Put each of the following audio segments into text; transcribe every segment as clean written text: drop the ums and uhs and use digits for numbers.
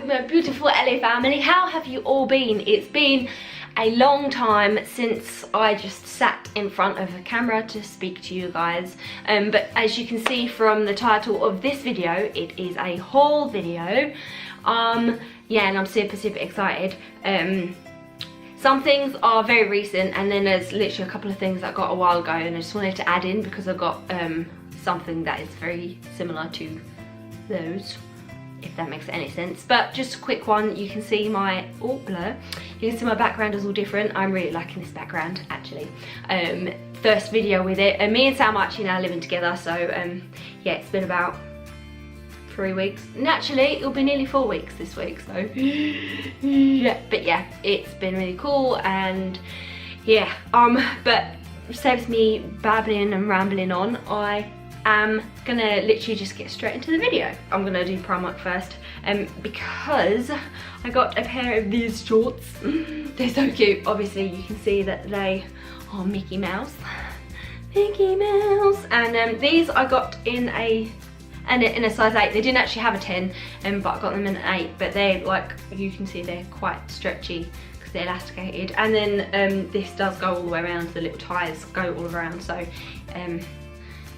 my beautiful Elli family. How have you all been? It's been a long time since I just sat in front of a camera to speak to you guys. But as you can see from the title of this video, it is a haul video. Yeah, and I'm super excited. Some things are very recent, and then there's literally a couple of things that I got a while ago, and I just wanted to add in because I've got something that is very similar to those, if that makes any sense. But just a quick one, you can see my blur. You can see my background is all different. I'm really liking this background actually. First video with it, and me and Sam are actually now living together, so yeah, it's been about 3 weeks. Naturally, it'll be nearly 4 weeks this week, so yeah. But yeah, it's been really cool, and yeah, but saves me babbling and rambling on. I am gonna literally just get straight into the video. I'm gonna do Primark first, because I got a pair of these shorts. They're so cute. Obviously, you can see that they are Mickey Mouse. Mickey Mouse. And these I got in a size 8. They didn't actually have a 10, but I got them in an 8. But they're like, you can see they're quite stretchy because they're elasticated. And then this does go all the way around. The little ties go all around. So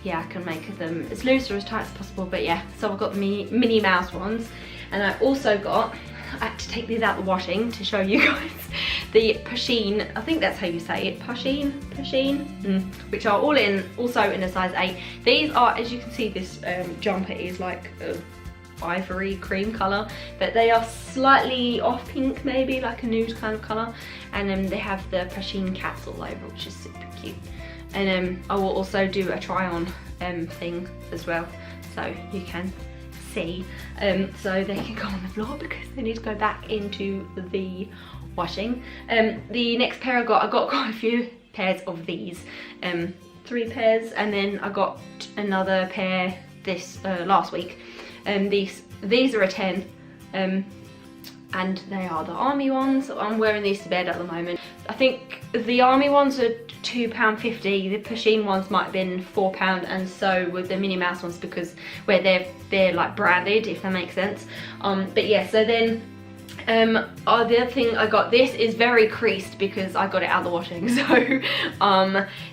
yeah, I can make them as loose or as tight as possible. But yeah, so I've got the Minnie Mouse ones, and I also got, I had to take these out the washing to show you guys, the Pusheen, I think that's how you say it, Pusheen, which are all also in a size 8. These are, as you can see, this jumper is like a ivory cream colour, but they are slightly off pink, maybe like a nude kind of colour, and then they have the Pusheen cats all over, which is super cute. And I will also do a try on thing as well, so you can see, so they can go on the floor because they need to go back into the washing. The next pair I got quite a few pairs of these, 3 pairs, and then I got another pair this last week. These are a 10, and they are the army ones. I'm wearing these to bed at the moment. I think the army ones are £2.50, the Pusheen ones might have been £4, and so with the Minnie Mouse ones, because where they're like branded, if that makes sense. But yeah, so then the other thing I got, this is very creased because I got it out of the washing. So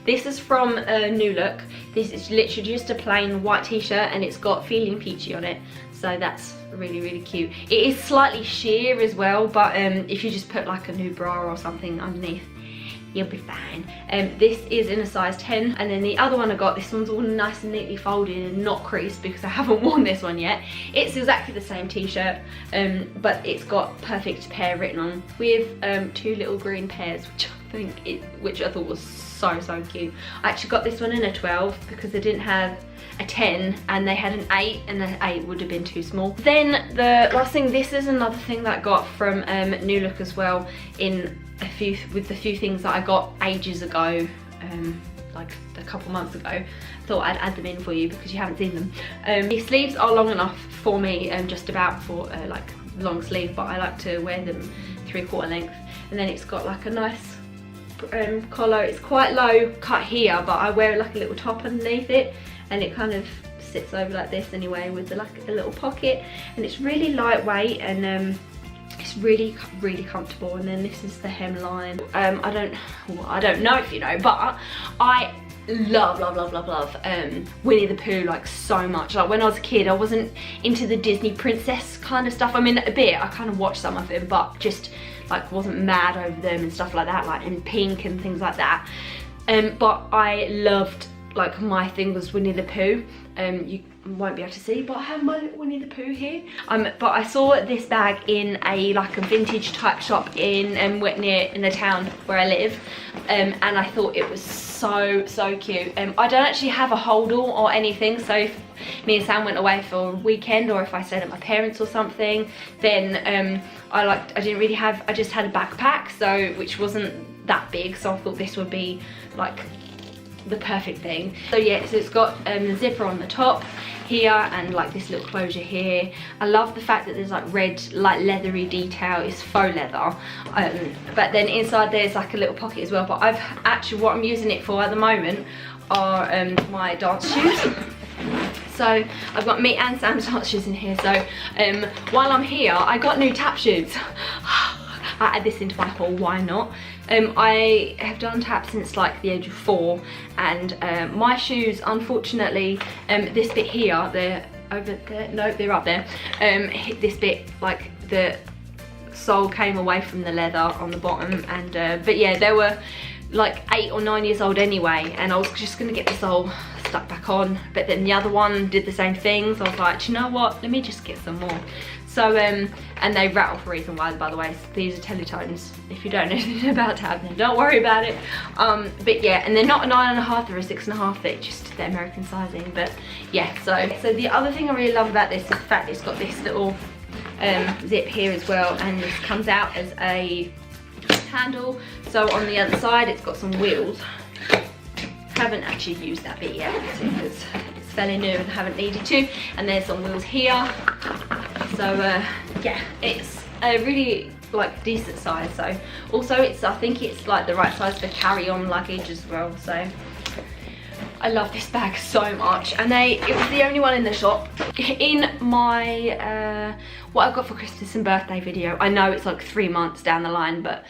this is from New Look. This is literally just a plain white t-shirt, and it's got Feeling Peachy on it, so that's really cute. It is slightly sheer as well, but if you just put like a new bra or something underneath, you'll be fine. This is in a size 10, and then the other one I got, this one's all nice and neatly folded and not creased because I haven't worn this one yet. It's exactly the same t-shirt, but it's got Perfect Pair written on with 2 little green pairs, which I thought was so cute. I actually got this one in a 12 because they didn't have a 10 and they had an 8, and the 8 would have been too small. Then the last thing, this is another thing that I got from New Look as well, with the few things that I got ages ago, like a couple months ago. Thought I'd add them in for you because you haven't seen them. The sleeves are long enough for me, just about for like long sleeve, but I like to wear them 3/4 length. And then it's got like a nice collar. It's quite low cut here, but I wear like a little top underneath it, and it kind of sits over like this anyway, with like a little pocket, and it's really lightweight, and it's really comfortable. And then this is the hemline. I don't know if you know, but I love Winnie the Pooh like so much. Like when I was a kid, I wasn't into the Disney princess kind of stuff. I mean, a bit, I kind of watched some of them, but just like wasn't mad over them and stuff like that, like in pink and things like that. But I loved, like my thing was Winnie the Pooh. You won't be able to see, but I have my little Winnie the Pooh here. But I saw this bag in like a vintage type shop in the town where I live, and I thought it was so cute. I don't actually have a holdall or anything, so if me and Sam went away for a weekend, or if I stayed at my parents or something, then I didn't really have, I just had a backpack, so which wasn't that big, so I thought this would be like the perfect thing. So yeah, so it's got the zipper on the top here, and like this little closure here. I love the fact that there's like red, like leathery detail. It's faux leather, but then inside there's like a little pocket as well. But I've actually, what I'm using it for at the moment are my dance shoes. So I've got me and Sam's shoes in here. So while I'm here, I got new tap shoes. I add this into my haul, why not? I have done tap since like the age of 4, and my shoes, unfortunately, this bit here, they're over there, no, they're up there, this bit, like the sole came away from the leather on the bottom, and but yeah, they were like 8 or 9 years old anyway, and I was just gonna get the sole stuck back on, but then the other one did the same thing, so I was like, do you know what, let me just get some more. So and they rattle for a reason why, by the way. So these are Teletones. If you don't know anything about tab, then don't worry about it. But yeah, and they're not a 9.5, they're a 6.5. They're just the American sizing. But yeah, so the other thing I really love about this is the fact it's got this little zip here as well, and this comes out as a handle. So on the other side, it's got some wheels. Haven't actually used that bit yet because it's fairly new and haven't needed to. And there's some wheels here. So yeah, it's a really like decent size. So also I think it's like the right size for carry-on luggage as well. So I love this bag so much, and it was the only one in the shop. In my what I got for Christmas and birthday video, I know it's like 3 months down the line, but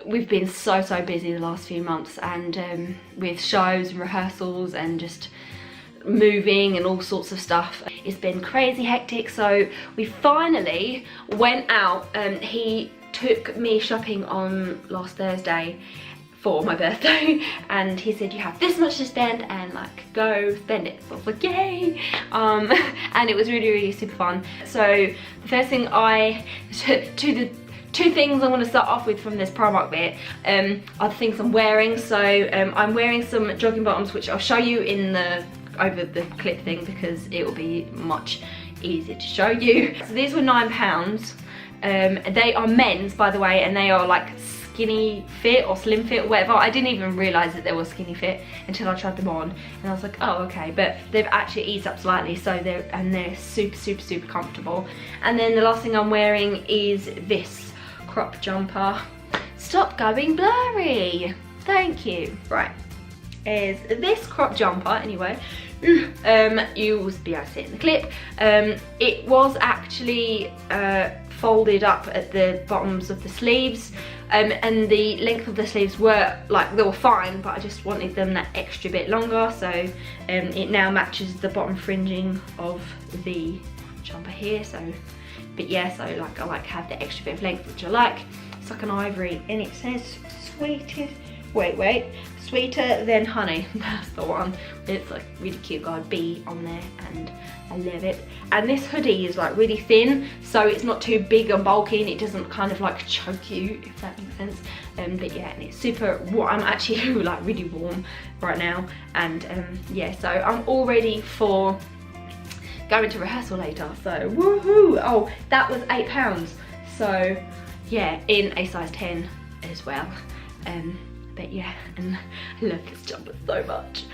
we've been so busy the last few months, and with shows and rehearsals and just moving and all sorts of stuff. It's been crazy hectic, so we finally went out. He took me shopping on last Thursday for my birthday, and he said, you have this much to spend and like go spend it. So I was like, yay. And it was really super fun. So the first thing two things I'm going to start off with from this Primark bit are the things I'm wearing. So I'm wearing some jogging bottoms, which I'll show you in over the clip thing, because it will be much easier to show you. So these were £9. They are men's, by the way, and they are like skinny fit or slim fit or whatever. I didn't even realise that they were skinny fit until I tried them on, and I was like, oh okay, but they've actually eased up slightly, so they're super comfortable. And then the last thing I'm wearing is this crop jumper. Stop going blurry, thank you. Right, is this crop jumper anyway. You will be able to see it in the clip. It was actually folded up at the bottoms of the sleeves, and the length of the sleeves were like, they were fine, but I just wanted them that extra bit longer, so it now matches the bottom fringing of the jumper here. So but yeah, so like I like have the extra bit of length, which I like. It's like an ivory, and it says sweetest, sweeter than honey. That's the one. It's like really cute, got a bee on there, and I love it. And this hoodie is like really thin, so it's not too big and bulky, and it doesn't kind of like choke you, if that makes sense. But yeah, and it's super warm. I'm actually like really warm right now, and yeah, so I'm all ready for going to rehearsal later. So woohoo! Oh, that was £8. So yeah, in a size 10 as well. But yeah, and I love this jumper so much.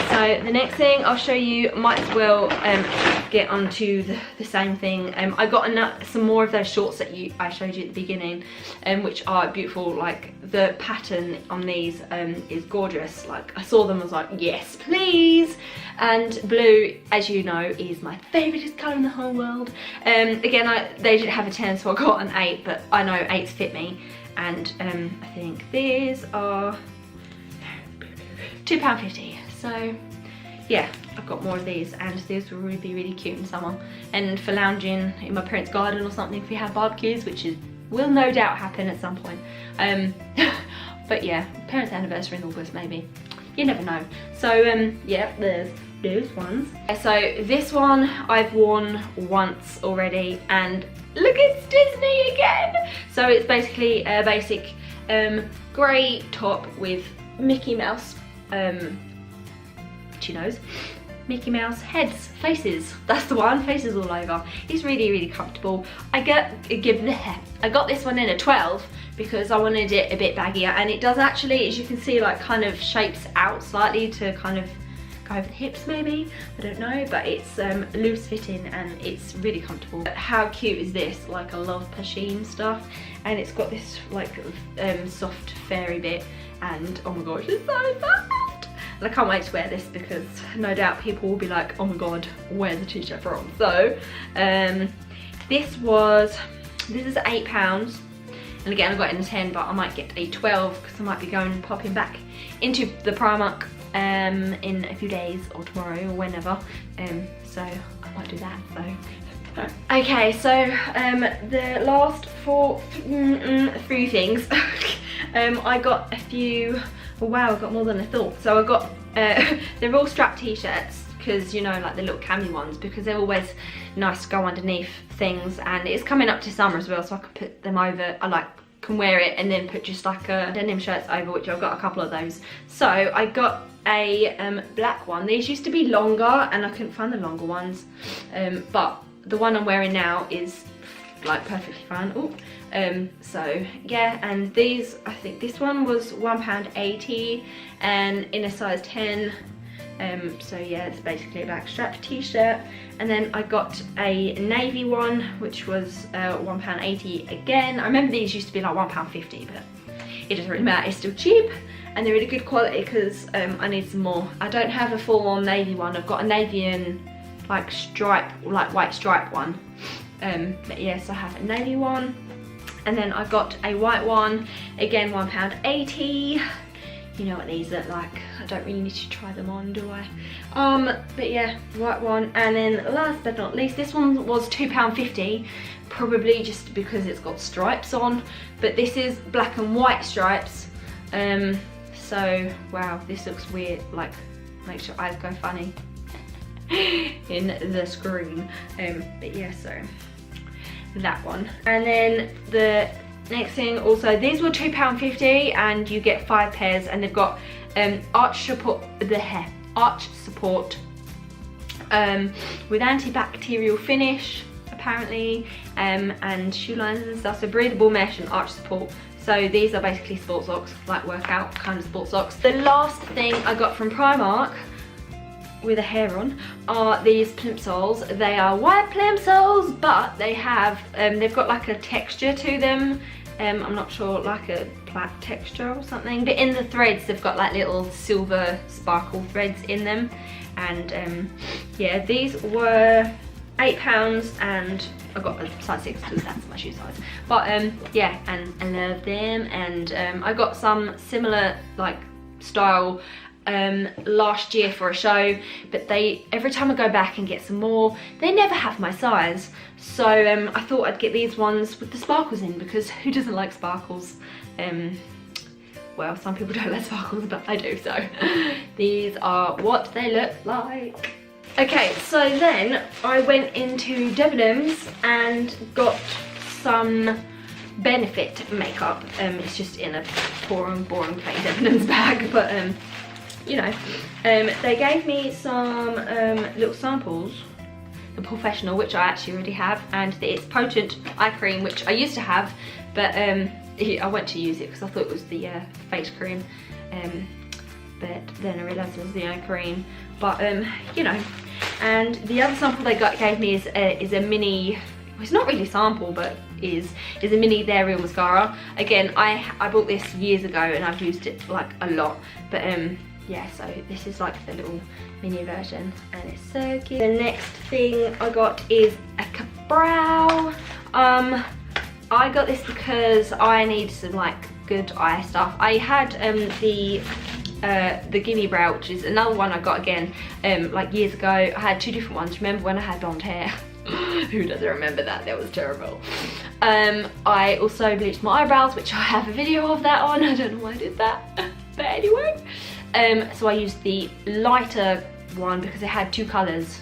So the next thing I'll show you, might as well get onto the same thing. I got some more of those shorts that I showed you at the beginning, which are beautiful. Like the pattern on these is gorgeous. Like I saw them, I was like, yes please. And blue, as you know, is my favourite colour in the whole world. Again, they didn't have a 10, so I got an 8, but I know 8s fit me. And I think these are £2.50. So yeah, I've got more of these, and these will really be really cute in summer, and for lounging in my parents' garden or something if we have barbecues, which will no doubt happen at some point. But yeah, parents' anniversary in August maybe, you never know. So yeah, there's those ones. So this one I've worn once already, and look, it's Disney again. So it's basically a basic grey top with Mickey Mouse, she knows, Mickey Mouse heads, faces, that's the one, faces all over. It's really comfortable. I got this one in a 12 because I wanted it a bit baggier, and it does actually, as you can see, like kind of shapes out slightly to kind of go over the hips maybe, I don't know, but it's loose fitting and it's really comfortable. How cute is this? Like I love Pasheen stuff, and it's got this like soft fairy bit, and oh my gosh, it's so soft. and I can't wait to wear this because no doubt people will be like, oh my god, where's the t-shirt from? So this is £8, and again I got it in a 10, but I might get a 12 because I might be popping back into the Primark in a few days or tomorrow or whenever, so I might do that. So okay, so the last three things I got a few. Oh wow, I got more than I thought. So I got they're all strap t-shirts, because you know, like the little cami ones, because they're always nice to go underneath things, and it's coming up to summer as well, so I can put them over. I can wear it and then put just like a denim shirts over, which I've got a couple of those. So I got a black one. These used to be longer and I couldn't find the longer ones, but the one I'm wearing now is like perfectly fine. So yeah, and these, I think this one was £1.80 and in a size 10. So yeah, it's basically a backstrap t-shirt. And then I got a navy one, which was £1.80 again. I remember these used to be like £1.50, but it doesn't really matter, it's still cheap. And they're really good quality because I need some more. I don't have a full-on navy one. I've got a navy and like stripe, like white stripe one. But yes, I have a navy one. And then I got a white one, again £1.80. You know what these look like. I don't really need to try them on, do I? But yeah, white one. And then last but not least, this one was £2.50, probably just because it's got stripes on. But this is black and white stripes. So wow, this looks weird. Like, makes your eyes go funny in the screen. But yeah, so that one. And then the next thing, also these were £2.50 and you get 5 pairs, and they've got arch support with antibacterial finish apparently, and shoe liners and stuff, so breathable mesh and arch support. So these are basically sports socks, like workout kind of sports socks. The last thing I got from Primark with a hair on are these plimsolls. They are white plimsolls, but they have they've got like a texture to them. I'm not sure, like a plaid texture or something, but in the threads they've got like little silver sparkle threads in them. And yeah, these were £8 and I got a size 6 because that's my shoe size. But yeah, and I love them. And I got some similar like style last year for a show, but every time I go back and get some more, they never have my size. So I thought I'd get these ones with the sparkles in, because who doesn't like sparkles? Well, some people don't like sparkles, but I do. So these are what they look like. Okay, so then I went into Debenhams and got some Benefit makeup. It's just in a boring plain Debenhams bag, but you know, they gave me some little samples. The Professional, which I actually already have, and it's Potent Eye Cream, which I used to have, but I went to use it because I thought it was the face cream, but then I realised it was the eye cream. But you know, and the other sample they gave me is a mini. Well, it's not really a sample, but is a mini Their Real mascara. Again, I bought this years ago and I've used it like a lot, but yeah, so this is like the little mini version and it's so cute. The next thing I got is a brow. I got this because I need some like good eye stuff. I had the Gimme Brow, which is another one I got again like years ago. I had 2 different ones. Remember when I had blonde hair? Who doesn't remember that? That was terrible. I also bleached my eyebrows, which I have a video of that on. I don't know why I did that, but anyway. So I used the lighter one because it had 2 colours,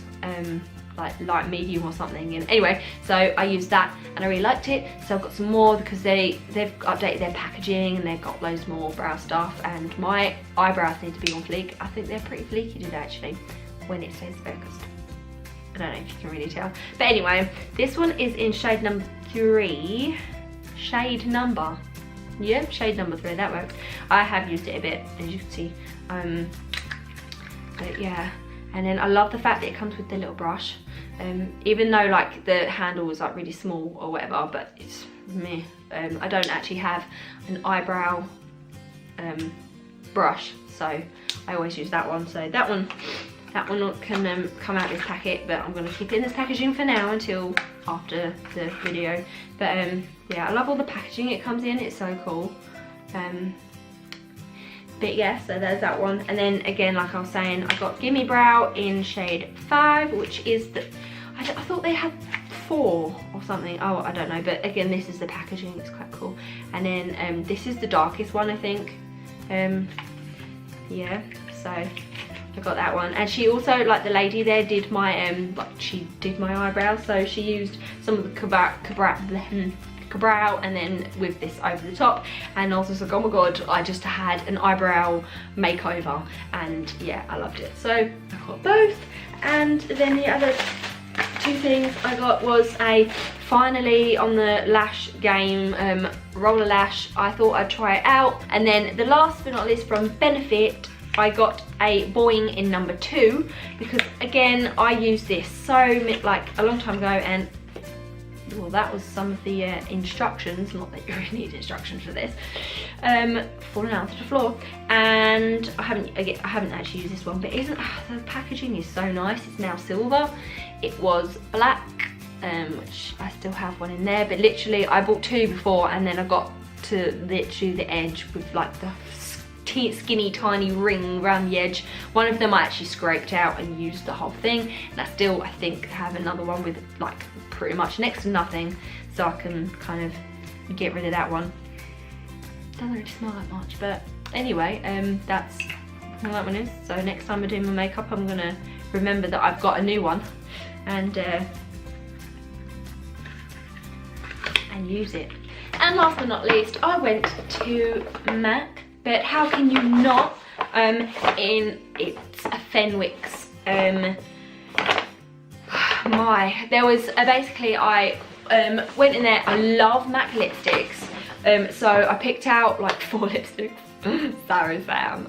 like light medium or something. And anyway, so I used that and I really liked it. So I've got some more because they've updated their packaging and they've got loads more brow stuff. And my eyebrows need to be on fleek. I think they're pretty fleeky today actually when it stays focused. I don't know if you can really tell. But anyway, this one is in shade number 3. Shade number 3, that works. I have used it a bit, as you can see. But yeah, and then I love the fact that it comes with the little brush. Even though like the handle is like really small or whatever, but it's meh. I don't actually have an eyebrow brush, so I always use that one. So that one can come out of this packet, but I'm going to keep it in this packaging for now until after the video. But yeah, I love all the packaging it comes in, it's so cool. But yeah, so there's that one. And then again, like I was saying, I got Gimme Brow in shade 5, which is the, I thought they had 4 or something. Oh, I don't know, but again, this is the packaging, it's quite cool. And then this is the darkest one, I think. Yeah, so I got that one. And she also, like the lady there, did my she did my eyebrows, so she used some of the brow and then with this over the top, and I was just like, oh my god, I just had an eyebrow makeover, and yeah, I loved it. So I got both. And then the other 2 things I got was finally on the lash game, roller lash. I thought I'd try it out. And then the last but not least, from Benefit, I got a Boing in number 2, because again, I used this like a long time ago, and well, that was some of the instructions, not that you really need instructions for this, falling out to the floor. And I haven't actually used this one, but the packaging is so nice. It's now silver. It was black, which I still have one in there, but literally I bought 2 before, and then I got to literally the edge with like the skinny tiny ring around the edge. One of them I actually scraped out and used the whole thing, and I still, I think, have another one with like pretty much next to nothing, so I can kind of get rid of that one. Doesn't really smell that much, but anyway, that's how that one is. So next time I do my makeup, I'm gonna remember that I've got a new one and use it. And last but not least, I went to MAC. But how can you not, it's a Fenwick's, there was, basically I went in there. I love MAC lipsticks, so I picked out like 4 lipsticks, sorry Sam,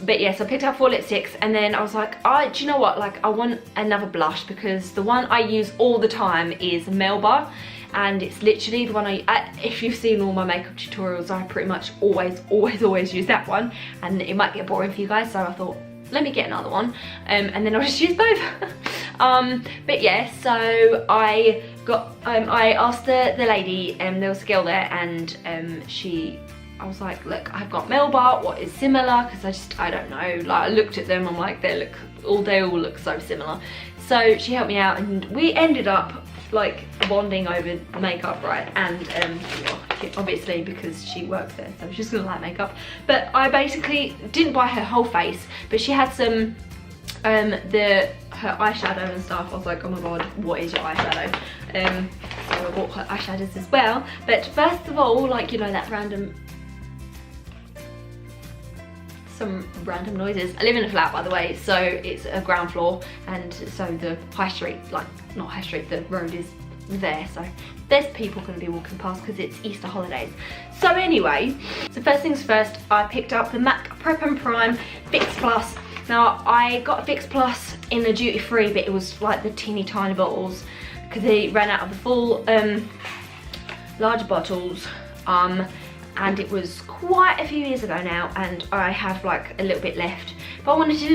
but yes, I picked out 4 lipsticks, and then I was like, do you know what, like I want another blush, because the one I use all the time is Melba. And it's literally the one if you've seen all my makeup tutorials, I pretty much always use that one, and it might get boring for you guys, so I thought, let me get another one, and then I'll just use both. But yeah, so I got, I asked the lady, there was a girl there, and I was like, look, I've got Melba, what is similar, because I don't know, like I looked at them, I'm like, they all look so similar. So she helped me out, and we ended up like bonding over makeup, right? And obviously because she works there, so she's gonna like makeup. But I basically didn't buy her whole face, but she had some her eyeshadow and stuff. I was like, oh my god, what is your eyeshadow? So I bought her eyeshadows as well. But first of all, like, you know, that some random noises. I live in a flat, by the way, so it's a ground floor, and so the high street, like not high street, the road is there, so there's people going to be walking past because it's Easter holidays. So anyway, so first things first, I picked up the MAC Prep and Prime Fix Plus. Now I got a Fix Plus in the duty free, but it was like the teeny tiny bottles because they ran out of the full larger bottles. And it was quite a few years ago now, and I have like a little bit left. But I wanted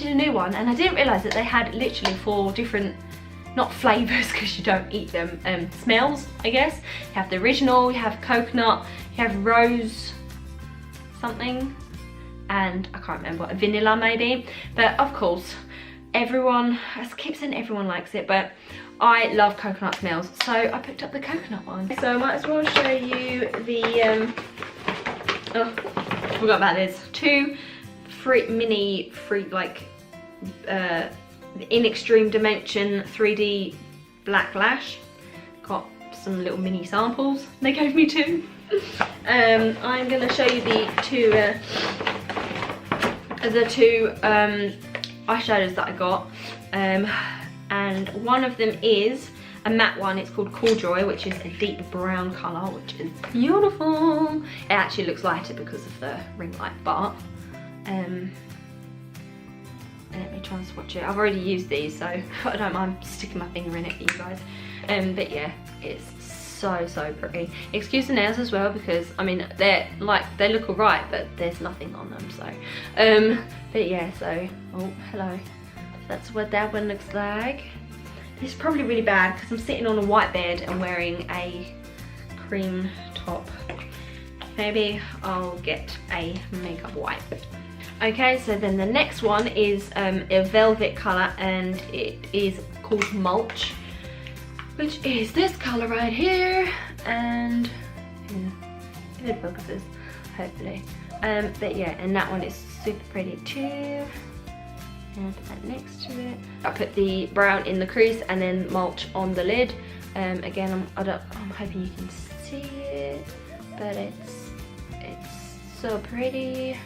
a new one, and I didn't realise that they had literally 4 different, not flavours because you don't eat them, smells, I guess. You have the original, you have coconut, you have rose something, and I can't remember, vanilla maybe. But of course, everyone, I keep saying everyone likes it, but I love coconut smells, so I picked up the coconut one. So I might as well show you the, oh, forgot about this. 2 mini like, in extreme dimension 3D black lash. Got some little mini samples. They gave me 2. I'm gonna show you the two eyeshadows that I got. And one of them is a matte one. It's called Cool Joy, which is a deep brown colour, which is beautiful. It actually looks lighter because of the ring light, but let me try and swatch it. I've already used these, so I don't mind sticking my finger in it for you guys. But yeah, it's so pretty. Excuse the nails as well, because I mean they look alright, but there's nothing on them. So but yeah, so oh hello, that's what that one looks like. This is probably really bad because I'm sitting on a white bed and wearing a cream top. Maybe I'll get a makeup wipe. Okay, so then the next one is a velvet colour, and it is called Mulch, which is this colour right here, and good focuses, hopefully. But yeah, and that one is super pretty too. And put that next to it. I put the brown in the crease and then Mulch on the lid. Again, I'm hoping you can see it, but it's so pretty.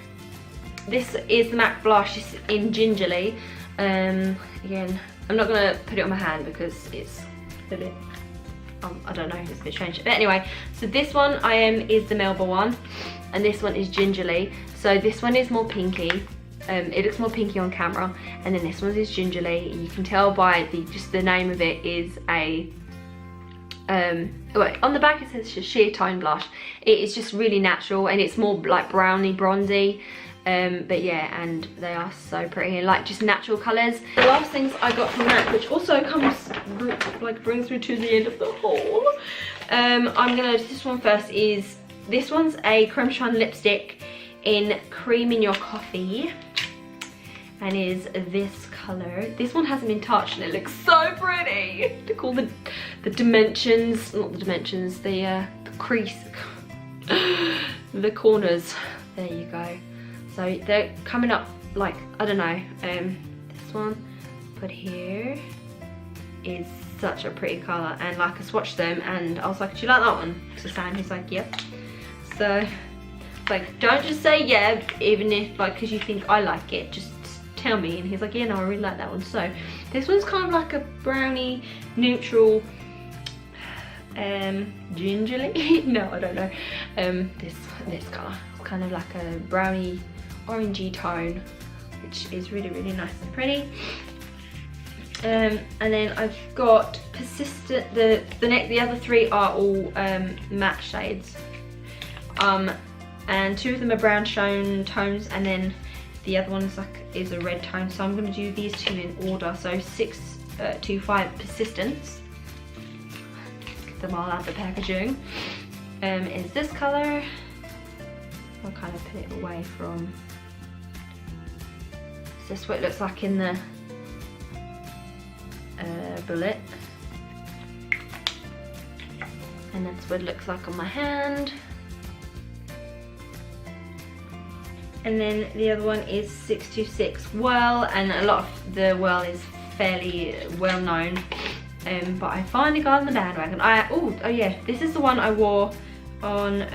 This is the MAC blush. It's in Gingerly. Again, I'm not gonna put it on my hand because it's a bit, I don't know, it's a bit strange. But anyway, so this one is the Melba one, and this one is Gingerly. So this one is more pinky. It looks more pinky on camera, and then this one is Gingerly. You can tell by just the name of it is a on the back it says sheer tone blush. It is just really natural, and it's more like browny bronzy. But yeah, and they are so pretty, and like just natural colours. The last things I got from MAC, which also brings me to the end of the haul. I'm gonna do this one first. This one's a creme shine lipstick in Cream in Your Coffee, and is this colour. This one hasn't been touched and it looks so pretty. To call the dimensions, not the dimensions, the crease, the corners. There you go. So they're coming up like, I don't know, this one put here is such a pretty colour, and like I swatched them and I was like, do you like that one? So Sam, he's like, yep. So like, don't just say yeah, even if like, because you think I like it, just tell me. And he's like, yeah, no, I really like that one. So this one's kind of like a browny neutral gingerly no, I don't know, this colour, it's kind of like a browny orangey tone, which is really nice and pretty. And then I've got Persistent. The other three are all matte shades, and two of them are brown tones, and then the other one is a red tone. So I'm going to do these two in order. So 625 Persistence, get them all out the packaging, is this colour. I'll kind of put it away from. So this is what it looks like in the bullet, and that's what it looks like on my hand. And then the other one is 626 Whirl, and a lot of the Whirl is fairly well known, but I finally got on the bandwagon. Oh yeah, this is the one I wore on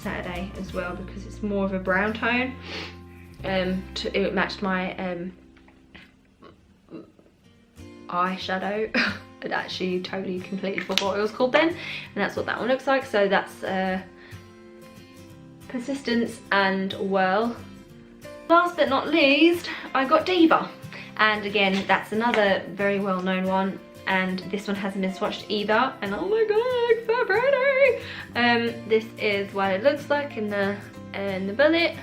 Saturday as well, because it's more of a brown tone. It matched my eyeshadow. I'd actually totally completely forgot what it was called then, and that's what that one looks like. So that's Persistence and Whirl. Last but not least, I got Diva, and again that's another very well known one, and this one hasn't been swatched either, and oh my god, so pretty. This is what it looks like in the bullet,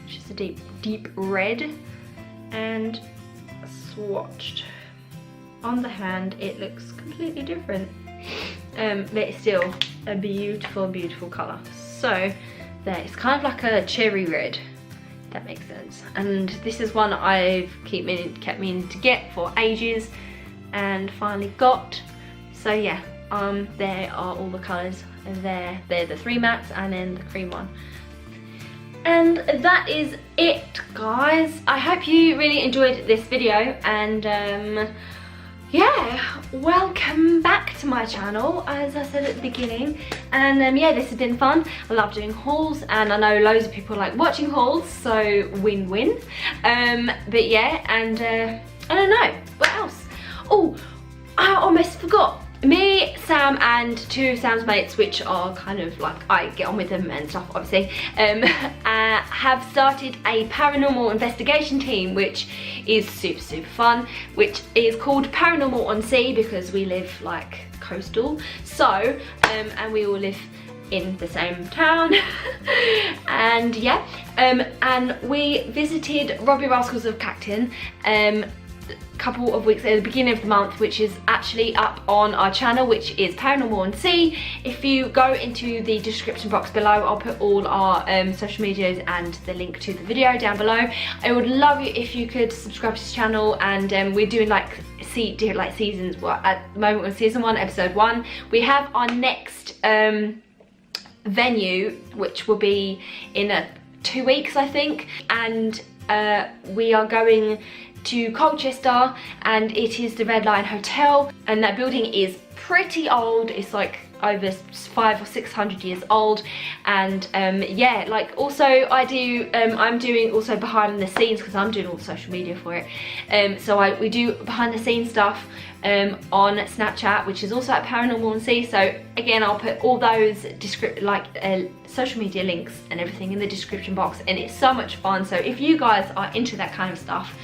which is a deep red, and swatched on the hand it looks completely different, but it's still a beautiful colour. So there, it's kind of like a cherry red, if that makes sense. And this is one I've kept meaning to get for ages, and finally got. So yeah, there are all the colours there. They're the 3 mattes and then the cream one. And that is it, guys. I hope you really enjoyed this video, and yeah, welcome back to my channel, as I said at the beginning. And yeah, this has been fun. I love doing hauls, and I know loads of people like watching hauls, so win-win. But yeah, and I don't know, what else? Oh, I almost forgot. Me, Sam, and 2 of Sam's mates, which are kind of like, I get on with them and stuff, obviously, and have started a paranormal investigation team, which is super fun, which is called Paranormal on Sea because we live like coastal, so and we all live in the same town. And yeah, and we visited Robbie Rascals of Cacton couple of weeks at the beginning of the month, which is actually up on our channel, which is Paranormal on Sea. If you go into the description box below, I'll put all our social medias and the link to the video down below. I would love you if you could subscribe to the channel, and we're doing like seasons. Well, at the moment we're on season 1, episode 1. We have our next venue, which will be in 2 weeks, I think, and we are going to Colchester, and it is the Red Lion Hotel, and that building is pretty old. It's like over 500 or 600 years old, and yeah, like also I do I'm doing also behind the scenes because I'm doing all the social media for it, so we do behind the scenes stuff on Snapchat, which is also at Paranormal on Sea. So again, I'll put all those social media links and everything in the description box, and it's so much fun. So if you guys are into that kind of stuff,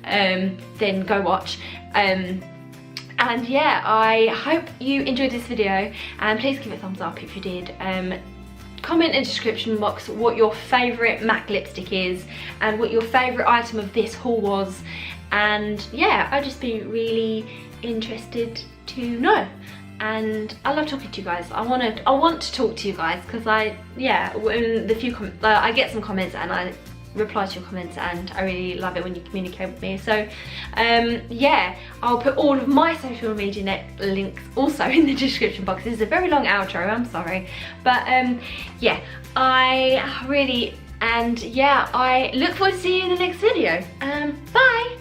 then go watch. And yeah, I hope you enjoyed this video, and please give it a thumbs up if you did. Comment in the description box what your favourite MAC lipstick is and what your favourite item of this haul was, and yeah, I'd just be really interested to know. And I love talking to you guys. I want to talk to you guys because I get some comments and I reply to your comments, and I really love it when you communicate with me. So yeah, I'll put all of my social media links also in the description box. This is a very long outro, I'm sorry, but yeah, I look forward to seeing you in the next video. Bye.